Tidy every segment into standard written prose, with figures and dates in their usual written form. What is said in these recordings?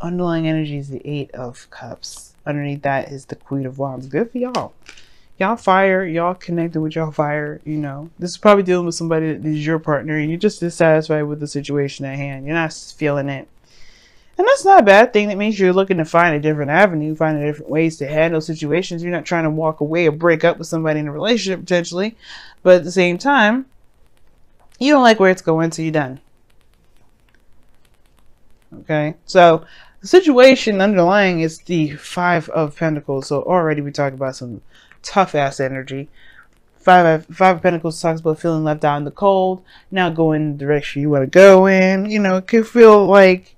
underlying energy is the Eight of Cups. Underneath that is the Queen of Wands. Good for y'all. Y'all fire. Y'all connected with y'all fire. You know, this is probably dealing with somebody that is your partner and you're just dissatisfied with the situation at hand. You're not feeling it. And that's not a bad thing. That means you're looking to find a different avenue, find different ways to handle situations. You're not trying to walk away or break up with somebody in a relationship potentially. But at the same time, you don't like where it's going, so you're done. Okay, so the situation underlying is the Five of Pentacles. So already we talked about some tough ass energy. Five of Pentacles talks about feeling left out in the cold, not going in the direction you want to go in. You know, it could feel like,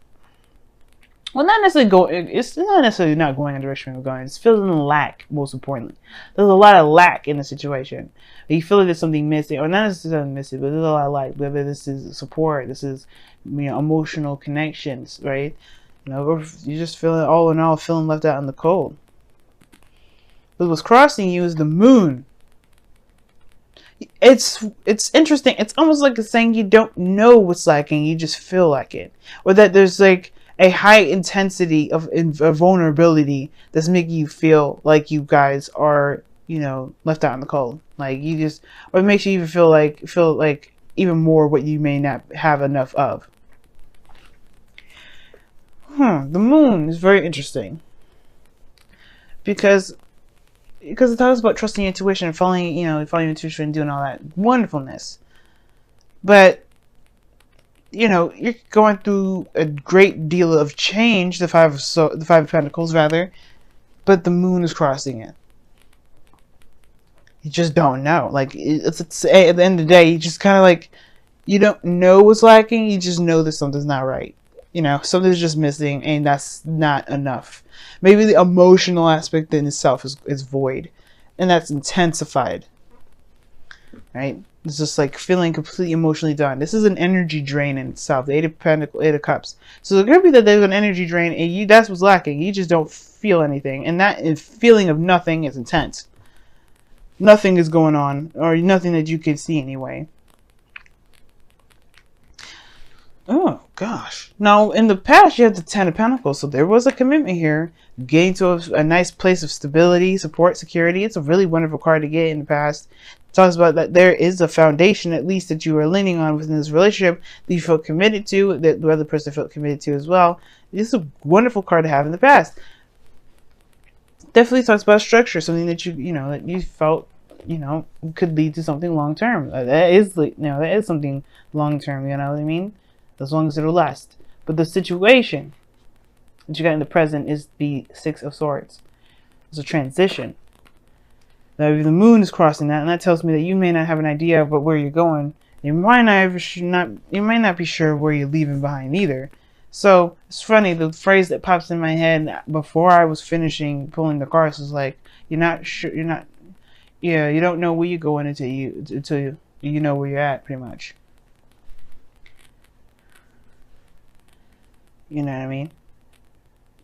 well, not necessarily going. It's not necessarily not going in the direction you're going. It's feeling lack. Most importantly, there's a lot of lack in the situation. You feel like there's something missing, or not necessarily missing, but there's a lot of lack. Whether this is support, this is, you know, emotional connections, right? You know, or you're just feeling, all in all, feeling left out in the cold. But what's crossing you is the moon. It's interesting. It's almost like it's saying you don't know what's lacking, you just feel like it, or that there's like a high intensity of vulnerability that's making you feel like you guys are, you know, left out in the cold. Like you just, or it makes you even feel like even more what you may not have enough of. The moon is very interesting because it talks about trusting your intuition and following your intuition and doing all that wonderfulness. But, you know, you're going through a great deal of change, the Five of Pentacles rather, but the moon is crossing it. You just don't know. Like, it's at the end of the day, you just kind of like, you don't know what's lacking, you just know that something's not right. You know, something's just missing, and that's not enough. Maybe the emotional aspect in itself is void, and that's intensified. Right? It's just like feeling completely emotionally done. This is an energy drain in itself. The Eight of Pentacles, Eight of Cups. So it could be that there's an energy drain, and that's what's lacking. You just don't feel anything, and that feeling of nothing is intense. Nothing is going on, or nothing that you can see anyway. Oh, gosh. Now, in the past, you had the Ten of Pentacles, so there was a commitment here. Getting to a nice place of stability, support, security. It's a really wonderful card to get in the past. It talks about that there is a foundation, at least, that you are leaning on within this relationship that you felt committed to, that the other person felt committed to as well. It's a wonderful card to have in the past. Definitely talks about structure, something that that you felt, could lead to something long term. That is something long term, you know what I mean? As long as it'll last. But the situation that you got in the present is the Six of Swords. It's a transition. Now, the moon is crossing that, and that tells me that you may not have an idea about where you're going. You might not be sure where you're leaving behind either. So it's funny, the phrase that pops in my head before I was finishing pulling the cards was like, you don't know where you're going until you know where you're at, pretty much. You know what I mean?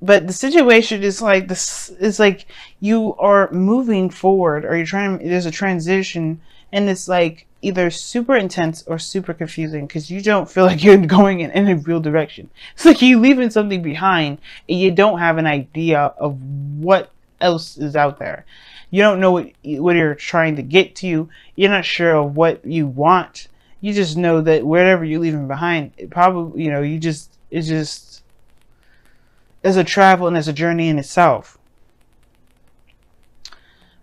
But the situation is like this. It's like you are moving forward, or there's a transition, and it's like either super intense or super confusing because you don't feel like you're going in any real direction. It's like you're leaving something behind, and you don't have an idea of what else is out there. You don't know what you're trying to get to. You're not sure of what you want. You just know that wherever you're leaving behind, it probably, it's just as a travel and as a journey in itself.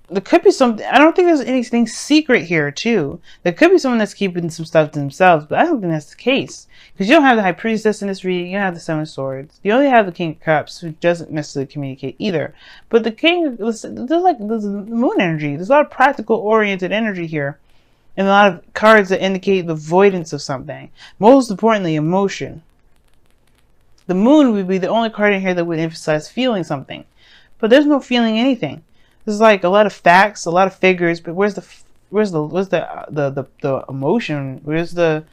There could be something, I don't think there's anything secret here too. There could be someone that's keeping some stuff to themselves, but I don't think that's the case. Because you don't have the High Priestess in this reading, you don't have the Seven of Swords. You only have the King of Cups, who doesn't necessarily communicate either. But the there's the moon energy. There's a lot of practical oriented energy here. And a lot of cards that indicate the avoidance of something. Most importantly, emotion. The moon would be the only card in here that would emphasize feeling something. But there's no feeling anything. There's like a lot of facts, a lot of figures, but where's the emotion? Where's the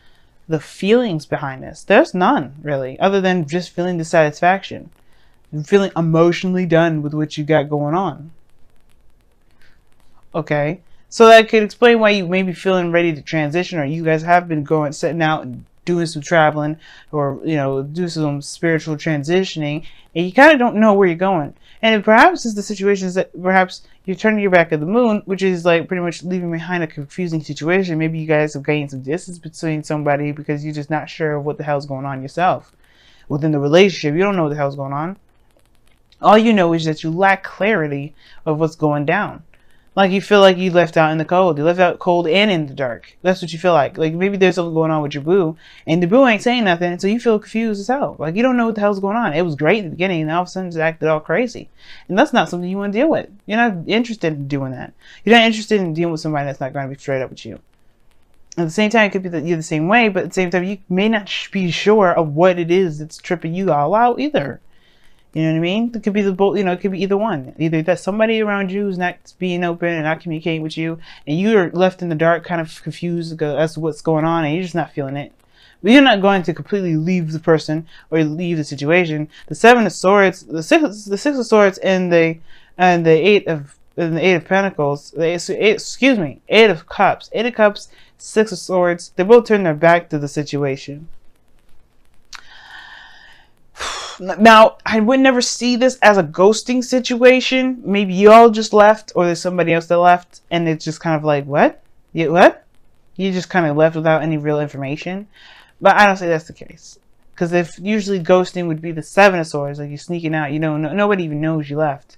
feelings behind this? There's none, really, other than just feeling dissatisfaction. And feeling emotionally done with what you got going on. Okay? So that could explain why you may be feeling ready to transition, or you guys have been setting out and doing some traveling, or do some spiritual transitioning, and you kind of don't know where you're going. And perhaps it's the situations that perhaps you're turning your back at the moon, which is like pretty much leaving behind a confusing situation. Maybe you guys have gained some distance between somebody because you're just not sure of what the hell's going on yourself within the relationship. You don't know what the hell's going on. All you know is that you lack clarity of what's going down. Like you feel like you left out in the cold. You left out cold and in the dark. That's what you feel like. Like maybe there's something going on with your boo, and the boo ain't saying nothing, so you feel confused as hell. Like you don't know what the hell's going on. It was great in the beginning, and all of a sudden it's acted all crazy. And that's not something you want to deal with. You're not interested in doing that. You're not interested in dealing with somebody that's not going to be straight up with you. At the same time, it could be that you're the same way, but at the same time, you may not be sure of what it is that's tripping you all out either. You know what I mean? It could be the both. It could be either one. Either that somebody around you is not being open and not communicating with you, and you're left in the dark, kind of confused as to what's going on, and you're just not feeling it. But you're not going to completely leave the person or leave the situation. The Seven of Swords, the Six of Swords, and the Eight of Pentacles. Eight of Cups. Eight of Cups, Six of Swords. They both turn their back to the situation. Now, I would never see this as a ghosting situation. Maybe you all just left, or there's somebody else that left, and it's just kind of like, what? What? You just kind of left without any real information. But I don't say that's the case. Because if usually ghosting would be the Seven of Swords, like you're sneaking out, nobody even knows you left.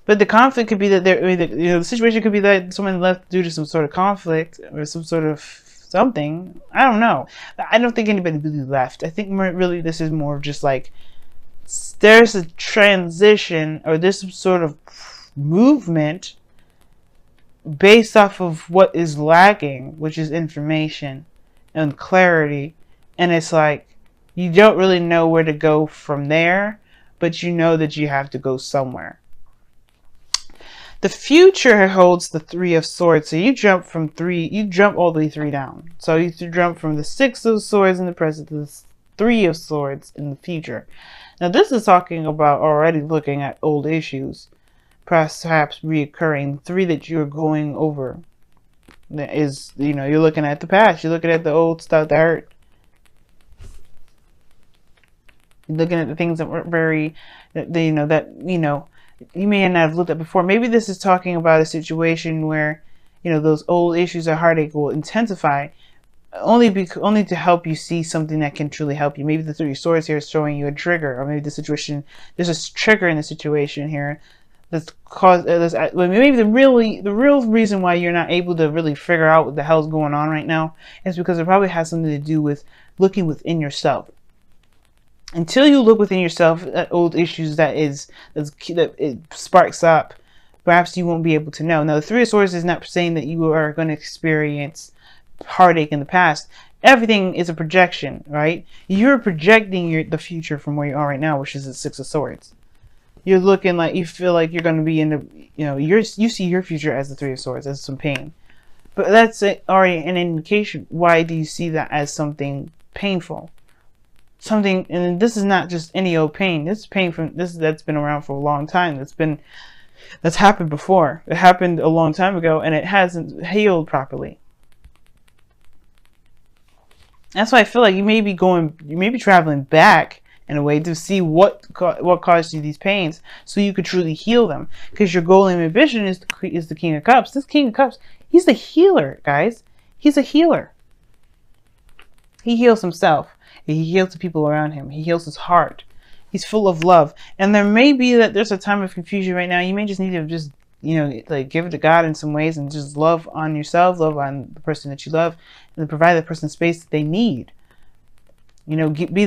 But the conflict could be that the situation could be that someone left due to some sort of conflict or some sort of something. I don't know. I don't think anybody really left. I think really this is more of just like there's a transition or there's some sort of movement based off of what is lacking, which is information and clarity. And it's like you don't really know where to go from there, but you know that you have to go somewhere. The future holds the Three of Swords. So you jump all the way three down. So you jump from the Six of Swords in the present to the Three of Swords in the future. Now this is talking about already looking at old issues, perhaps reoccurring. Three that you're going over. That is, you're looking at the past. You're looking at the old stuff that hurt. You're looking at the things that weren't you may not have looked at before. Maybe this is talking about a situation where, those old issues or heartache will intensify only to help you see something that can truly help you. Maybe the Three of Swords here is showing you a trigger, or maybe there's a trigger in the situation here that's caused. Maybe the real reason why you're not able to really figure out what the hell's going on right now is because it probably has something to do with looking within yourself. Until you look within yourself at old issues that it sparks up, perhaps you won't be able to know. Now, the Three of Swords is not saying that you are going to experience heartache in the past. Everything is a projection, right? You're projecting the future from where you are right now, which is the Six of Swords. You're looking like you feel like you're going to be in the, you see your future as the Three of Swords, as some pain. But that's already an indication. Why do you see that as something painful? Something, and this is not just any old pain. This is pain that's been around for a long time. That's happened before. It happened a long time ago, and it hasn't healed properly. That's why I feel like you may be traveling back in a way to see what caused you these pains, so you could truly heal them. Because your goal and ambition is the King of Cups. This King of Cups, he's a healer, guys. He's a healer. He heals himself. He heals the people around him. He heals his heart. He's full of love. And there may be that there's a time of confusion right now. You may just need to just, give it to God in some ways and just love on yourself, love on the person that you love, and provide that person space that they need. Be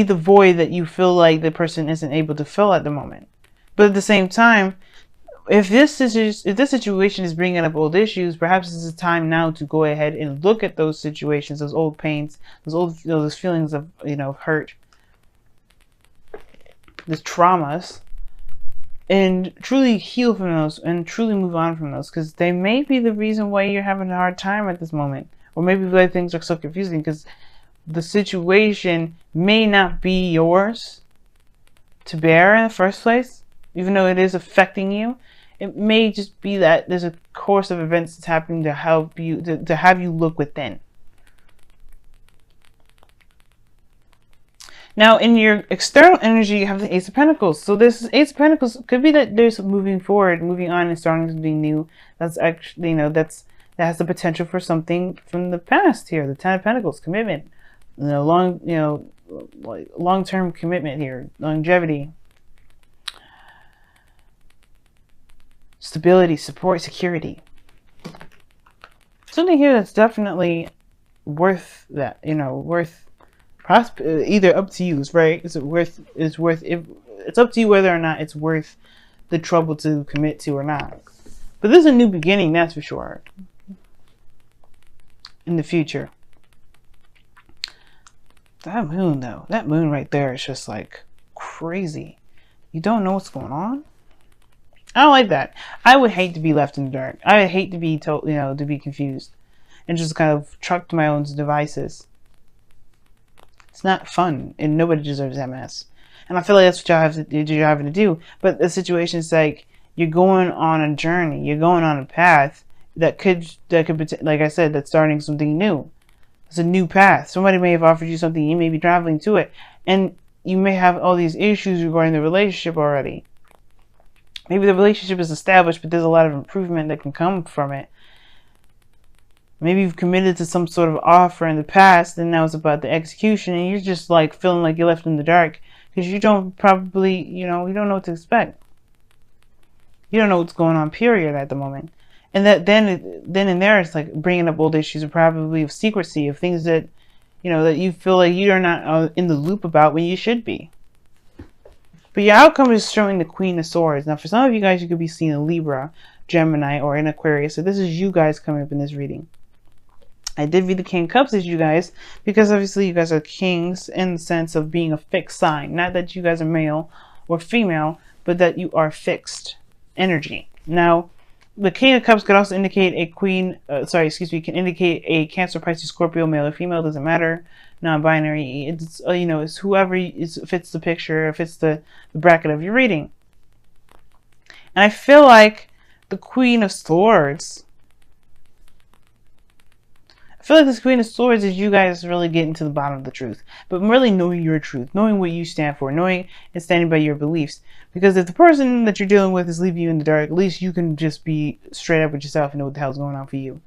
the void that you feel like the person isn't able to fill at the moment. But at the same time, if this situation is bringing up old issues, perhaps it's a time now to go ahead and look at those situations, those old pains, those feelings of hurt, those traumas, and truly heal from those and truly move on from those, because they may be the reason why you're having a hard time at this moment, or maybe why things are so confusing because the situation may not be yours to bear in the first place, even though it is affecting you. It may just be that there's a course of events that's happening to help you, to have you look within. Now, in your external energy, you have the Ace of Pentacles. So this Ace of Pentacles could be that there's moving forward, moving on, and starting something new. That's actually, that has the potential for something from the past here. The Ten of Pentacles, commitment, long-term commitment here, longevity, stability, support, security. Something here that's definitely worth that, worth either up to you, right? It's up to you whether or not it's worth the trouble to commit to or not. But this is a new beginning, that's for sure. In the future. That moon though, that moon right there is just like crazy. You don't know what's going on. I don't like that. I would hate to be left in the dark. I would hate to be told, to be confused and just kind of trucked to my own devices. It's not fun, and nobody deserves that mess. And I feel like that's what you're having to do. But the situation is like you're going on a journey, you're going on a path that could, like I said, that's starting something new. It's a new path. Somebody may have offered you something, you may be traveling to it, and you may have all these issues regarding the relationship already. Maybe the relationship is established, but there's a lot of improvement that can come from it. Maybe you've committed to some sort of offer in the past, and now it's about the execution, and you're just like feeling like you're left in the dark because you don't probably, you don't know what to expect. You don't know what's going on, period, at the moment. And that then and there, it's like bringing up old issues, of probably of secrecy, of things that, that you feel like you are not in the loop about when you should be. But your outcome is showing the Queen of Swords. Now, for some of you guys, you could be seeing a Libra, Gemini, or an Aquarius. So this is you guys coming up in this reading. I did read the King of Cups as you guys, because obviously you guys are kings in the sense of being a fixed sign. Not that you guys are male or female, but that you are fixed energy. Now, the King of Cups could also indicate a Queen, can indicate a Cancer, Pisces, Scorpio, male or female, doesn't matter. Non-binary, it's, it's whoever fits the picture, fits the bracket of your reading. And I feel like the Queen of Swords, this Queen of Swords is you guys really getting to the bottom of the truth, but really knowing your truth, knowing what you stand for, knowing and standing by your beliefs. Because if the person that you're dealing with is leaving you in the dark, at least you can just be straight up with yourself and know what the hell's going on for you.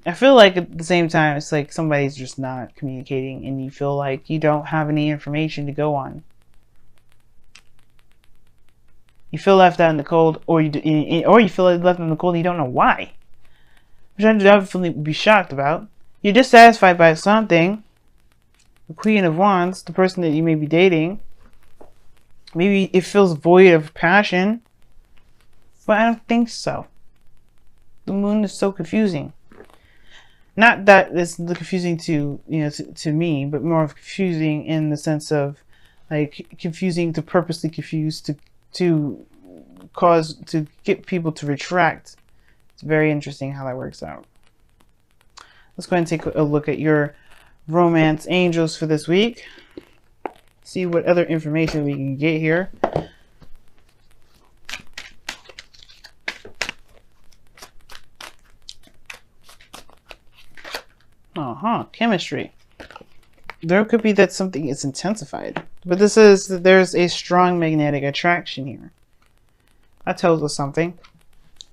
I feel like at the same time, it's like somebody's just not communicating and you feel like you don't have any information to go on. You feel left out in the cold, or you feel like left in the cold and you don't know why. Which I'd definitely be shocked about. You're dissatisfied by something. The Queen of Wands, the person that you may be dating. Maybe it feels void of passion. But I don't think so. The moon is so confusing. Not that it's confusing to to me, but more of confusing in the sense of like confusing to purposely confuse to get people to retract. It's very interesting how that works out. Let's go ahead and take a look at your romance angels for this week. See what other information we can get here. Chemistry. There could be that something is intensified. But this is that there's a strong magnetic attraction here. That tells us something.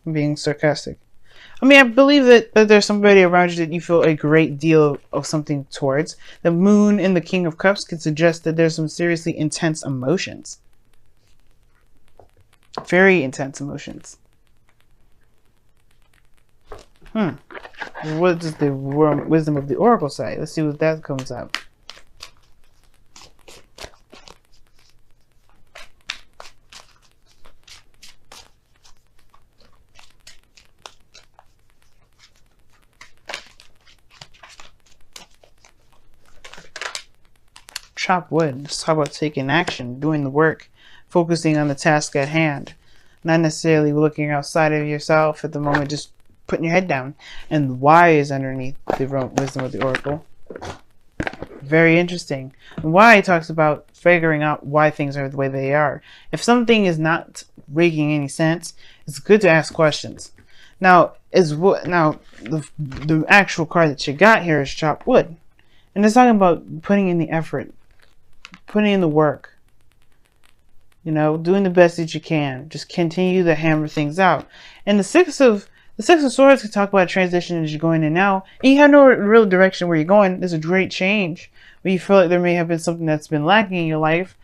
I'm being sarcastic. I mean, I believe that there's somebody around you that you feel a great deal of something towards. The moon in the King of Cups could suggest that there's some seriously intense emotions. Very intense emotions. What does the wisdom of the Oracle say? Let's see what that comes up. Chop wood. Let's talk about taking action, doing the work, focusing on the task at hand. Not necessarily looking outside of yourself at the moment, just putting your head down. And the why is underneath the wisdom of the Oracle. Very interesting. And why talks about figuring out why things are the way they are. If something is not making any sense, it's good to ask questions. Now, the actual card that you got here is chop wood. And it's talking about putting in the effort, putting in the work. Doing the best that you can. Just continue to hammer things out. And the Six of Swords can talk about transition as you're going in now. And you have no real direction where you're going. There's a great change. But you feel like there may have been something that's been lacking in your life.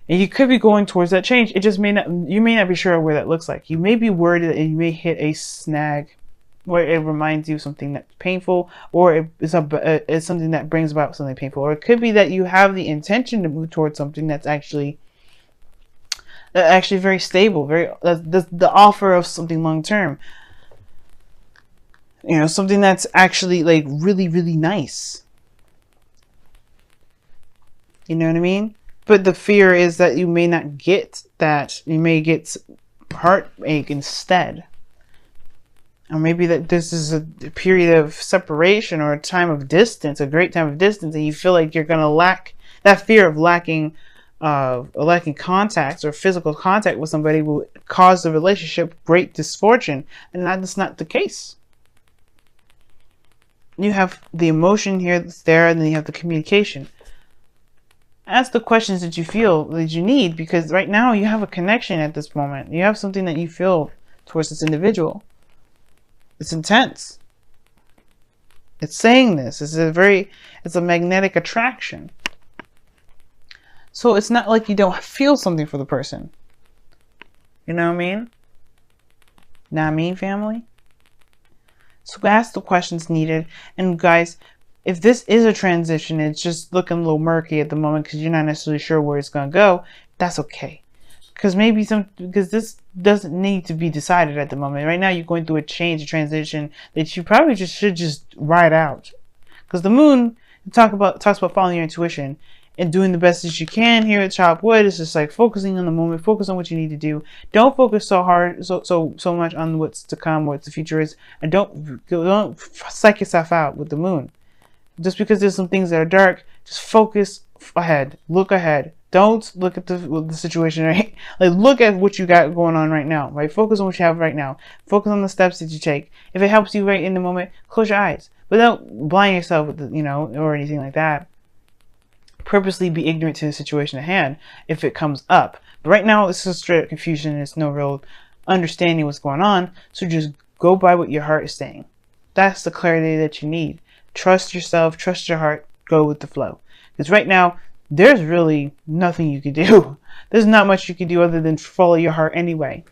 And you could be going towards that change. It just you may not be sure where that looks like. You may be worried that you may hit a snag where it reminds you of something that's painful, or it's something that brings about something painful. Or it could be that you have the intention to move towards something that's actually very stable, the offer of something long term. Something that's actually like really, really nice. You know what I mean? But the fear is that you may not get that. You may get heartache instead. Or maybe that this is a period of separation or a time of distance, a great time of distance, and you feel like you're going to lack that fear of lacking contacts or physical contact with somebody will cause the relationship great misfortune. And that's not the case. You have the emotion here that's there, and then you have the communication. Ask the questions that you feel that you need, because right now you have a connection at this moment. You have something that you feel towards this individual. It's intense. It's saying this. It's a magnetic attraction. So it's not like you don't feel something for the person. You know what I mean? Know what I mean, family? So ask the questions needed. And guys, if this is a transition, it's just looking a little murky at the moment because you're not necessarily sure where it's going to go, that's okay. Because this doesn't need to be decided at the moment. Right now, you're going through a transition that you probably should just ride out. Because the moon talks about following your intuition and doing the best that you can here at Chopwood. It's just like focusing on the moment, focus on what you need to do. Don't focus so much on what's to come, what the future is, and don't psych yourself out with the moon. Just because there's some things that are dark, just focus ahead, look ahead. Don't look at the situation, right? Like, look at what you got going on right now, right? Focus on what you have right now. Focus on the steps that you take. If it helps you right in the moment, close your eyes. But don't blind yourself with or anything like that. Purposely be ignorant to the situation at hand if it comes up. But right now, it's just straight up confusion. There's no real understanding what's going on. So just go by what your heart is saying. That's the clarity that you need. Trust yourself. Trust your heart. Go with the flow. Because right now, there's really nothing you can do. There's not much you can do other than follow your heart anyway.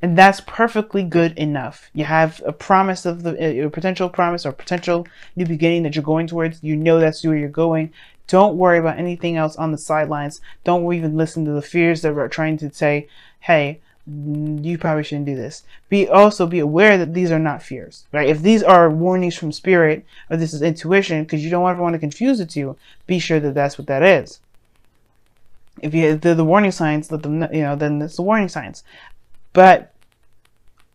And that's perfectly good enough. You have a promise of a potential promise or potential new beginning that you're going towards. You know that's where you're going. Don't worry about anything else on the sidelines. Don't even listen to the fears that are trying to say, hey, you probably shouldn't do this. Also be aware that these are not fears, right? If these are warnings from spirit, or this is intuition, because you don't ever want to confuse the two, be sure that that's what that is. If they're the warning signs, let them know, then it's the warning signs. But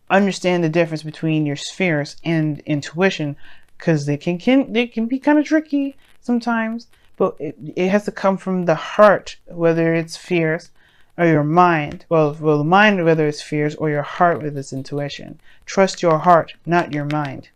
understand the difference between your spheres and intuition, because they can be kind of tricky sometimes. But it has to come from the heart, whether it's fears or your mind. Well, the mind, whether it's fears, or your heart with its intuition. Trust your heart, not your mind.